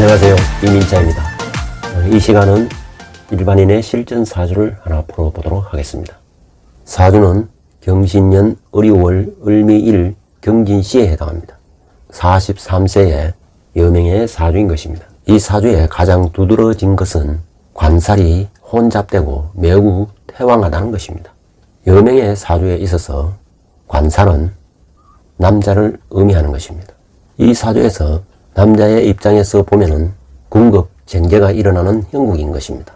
안녕하세요, 이민자입니다. 이 시간은 일반인의 실전 사주를 하나 풀어보도록 하겠습니다. 사주는 경신년 을유월 을미일 경진시에 해당합니다. 43세의 여명의 사주인 것입니다. 이 사주에 가장 두드러진 것은 관살이 혼잡되고 매우 태왕하다는 것입니다. 여명의 사주에 있어서 관살은 남자를 의미하는 것입니다. 이 사주에서 남자의 입장에서 보면은 궁극쟁제가 일어나는 형국인 것입니다.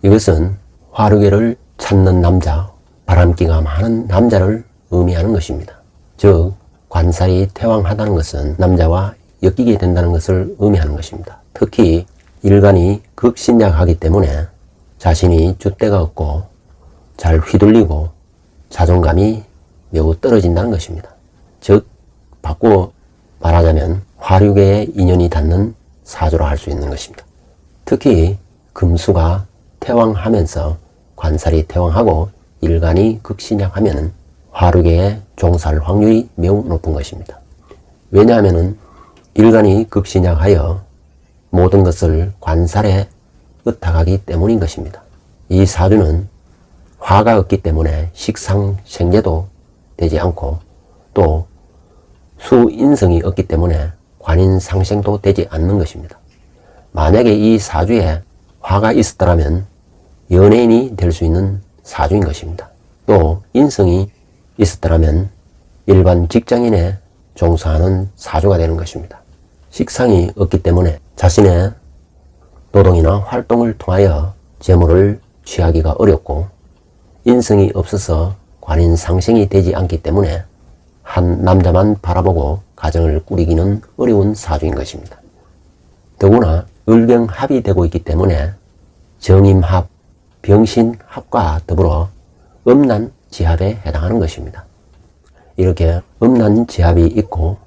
이것은 화류계를 찾는 남자, 바람기가 많은 남자를 의미하는 것입니다. 즉 관살이 태왕하다는 것은 남자와 엮이게 된다는 것을 의미하는 것입니다. 특히 일간이 극신약하기 때문에 자신이 줏대가 없고 잘 휘둘리고 자존감이 매우 떨어진다는 것입니다. 즉 바꾸어 말하자면 화류계의 인연이 닿는 사주라 할 수 있는 것입니다. 특히 금수가 태왕하면서 관살이 태왕하고 일간이 극신약하면 화류계에 종사할 확률이 매우 높은 것입니다. 왜냐하면 일간이 극신약하여 모든 것을 관살에 의탁하기 때문인 것입니다. 이 사주는 화가 없기 때문에 식상생계도 되지 않고 또 수인성이 없기 때문에 관인상생도 되지 않는 것입니다. 만약에 이 사주에 화가 있었더라면 연예인이 될 수 있는 사주인 것입니다. 또 인성이 있었더라면 일반 직장인에 종사하는 사주가 되는 것입니다. 식상이 없기 때문에 자신의 노동이나 활동을 통하여 재물을 취하기가 어렵고 인성이 없어서 관인상생이 되지 않기 때문에 한 남자만 바라보고 가정을 꾸리기는 어려운 사주인 것입니다. 더구나 을병합이 되고 있기 때문에 정임합, 병신합과 더불어 음란지합에 해당하는 것입니다. 이렇게 음란지합이 있고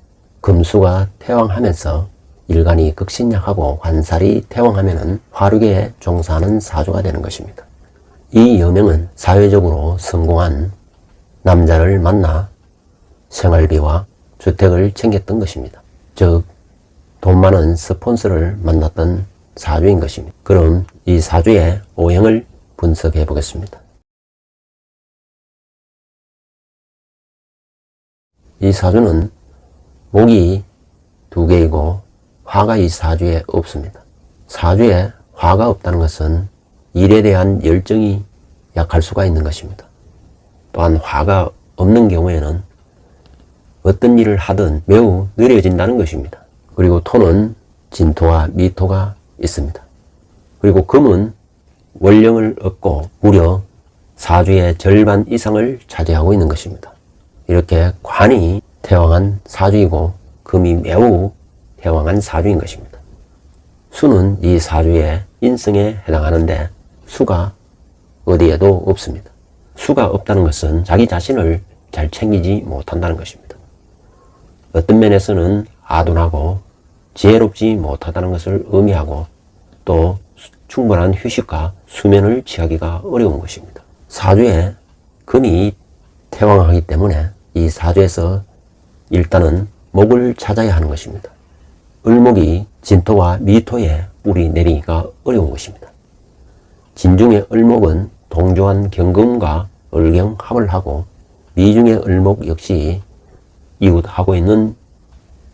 금수가 태왕하면서 일간이 극신약하고 관살이 태왕하면 화류계에 종사하는 사주가 되는 것입니다. 이 여명은 사회적으로 성공한 남자를 만나 생활비와 주택을 챙겼던 것입니다. 즉 돈 많은 스폰서를 만났던 사주인 것입니다. 그럼 이 사주의 오행을 분석해 보겠습니다. 이 사주는 목이 2개이고 화가 이 사주에 없습니다. 사주에 화가 없다는 것은 일에 대한 열정이 약할 수가 있는 것입니다. 또한 화가 없는 경우에는 어떤 일을 하든 매우 느려진다는 것입니다. 그리고 토는 진토와 미토가 있습니다. 그리고 금은 원령을 얻고 무려 사주의 절반 이상을 차지하고 있는 것입니다. 이렇게 관이 태왕한 사주이고 금이 매우 태왕한 사주인 것입니다. 수는 이 사주의 인성에 해당하는데 수가 어디에도 없습니다. 수가 없다는 것은 자기 자신을 잘 챙기지 못한다는 것입니다. 어떤 면에서는 아둔하고 지혜롭지 못하다는 것을 의미하고 또 충분한 휴식과 수면을 취하기가 어려운 것입니다. 사주에 금이 태왕하기 때문에 이 사주에서 일단은 목을 찾아야 하는 것입니다. 을목이 진토와 미토에 뿔이 내리기가 어려운 것입니다. 진중의 을목은 동조한 경금과 을경합을 하고 미중의 을목 역시 이웃하고 있는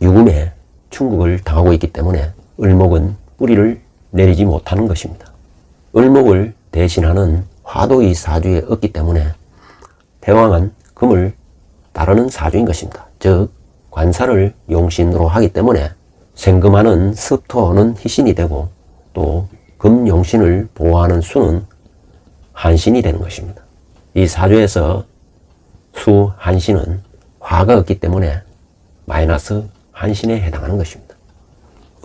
유금에 충국을 당하고 있기 때문에 을목은 뿌리를 내리지 못하는 것입니다. 을목을 대신하는 화도 이 사주에 없기 때문에 태왕한 금을 따르는 사주인 것입니다. 즉 관살을 용신으로 하기 때문에 생금하는 습토는 희신이 되고 또 금용신을 보호하는 수는 한신이 되는 것입니다. 이 사주에서 수 한신은 화가 없기 때문에 마이너스 한신에 해당하는 것입니다.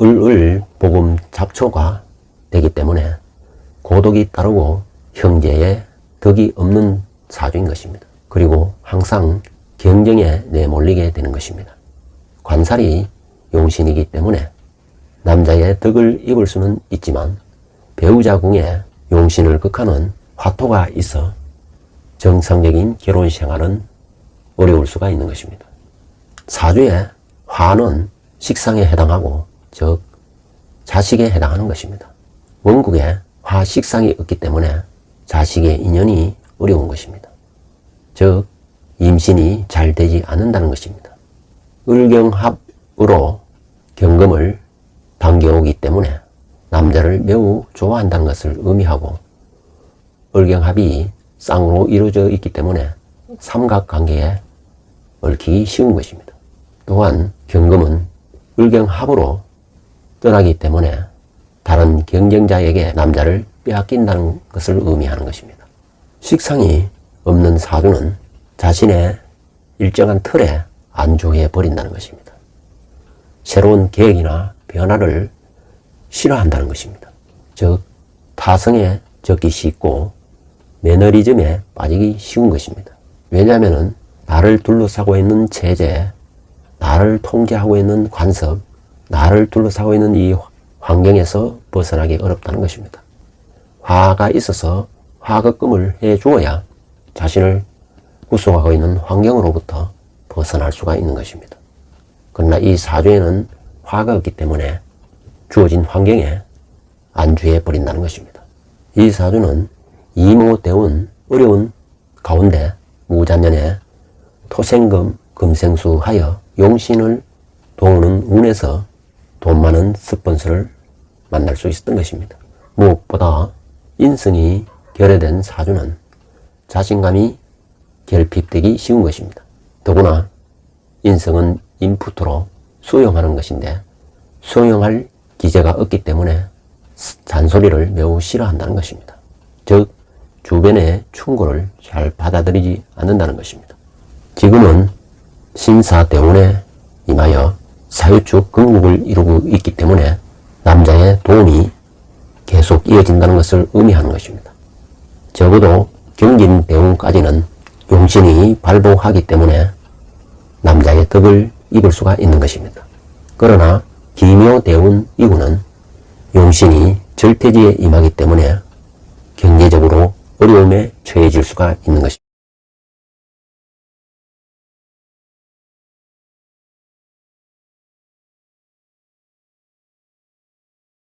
을을 복음 잡초가 되기 때문에 고독이 따르고 형제의 덕이 없는 사주인 것입니다. 그리고 항상 경쟁에 내몰리게 되는 것입니다. 관살이 용신이기 때문에 남자의 덕을 입을 수는 있지만 배우자 궁에 용신을 극하는 화토가 있어 정상적인 결혼 생활은 어려울 수가 있는 것입니다. 사주에 화는 식상에 해당하고 즉 자식에 해당하는 것입니다. 원국에 화식상이 없기 때문에 자식의 인연이 어려운 것입니다. 즉 임신이 잘 되지 않는다는 것입니다. 을경합으로 경금을 당겨오기 때문에 남자를 매우 좋아한다는 것을 의미하고, 을경합이 쌍으로 이루어져 있기 때문에 삼각관계에 얽히기 쉬운 것입니다. 또한 경금은 을경합으로 떠나기 때문에 다른 경쟁자에게 남자를 빼앗긴다는 것을 의미하는 것입니다. 식상이 없는 사주는 자신의 일정한 틀에 안주해 버린다는 것입니다. 새로운 계획이나 변화를 싫어한다는 것입니다. 즉 타성에 젖기 쉽고 매너리즘에 빠지기 쉬운 것입니다. 왜냐하면 나를 둘러싸고 있는 체제, 나를 통제하고 있는 관습, 나를 둘러싸고 있는 이 환경에서 벗어나기 어렵다는 것입니다. 화가 있어서 화급금을 해 주어야 자신을 구속하고 있는 환경으로부터 벗어날 수가 있는 것입니다. 그러나 이 사주에는 화가 없기 때문에 주어진 환경에 안주해 버린다는 것입니다. 이 사주는 이모대운 어려운 가운데 무자년에 토생금 금생수하여 용신을 도우는 운에서 돈 많은 스폰서를 만날 수 있었던 것입니다. 무엇보다 인성이 결여된 사주는 자신감이 결핍되기 쉬운 것입니다. 더구나 인성은 인풋으로 수용하는 것인데 수용할 기제가 없기 때문에 잔소리를 매우 싫어한다는 것입니다. 즉 주변의 충고를 잘 받아들이지 않는다는 것입니다. 지금은 신사대운에 임하여 사유축 건국을 이루고 있기 때문에 남자의 도움이 계속 이어진다는 것을 의미하는 것입니다. 적어도 경진대운까지는 용신이 발복하기 때문에 남자의 덕을 입을 수가 있는 것입니다. 그러나 기묘대운 이후는 용신이 절퇴지에 임하기 때문에 경제적으로 어려움에 처해질 수가 있는 것입니다.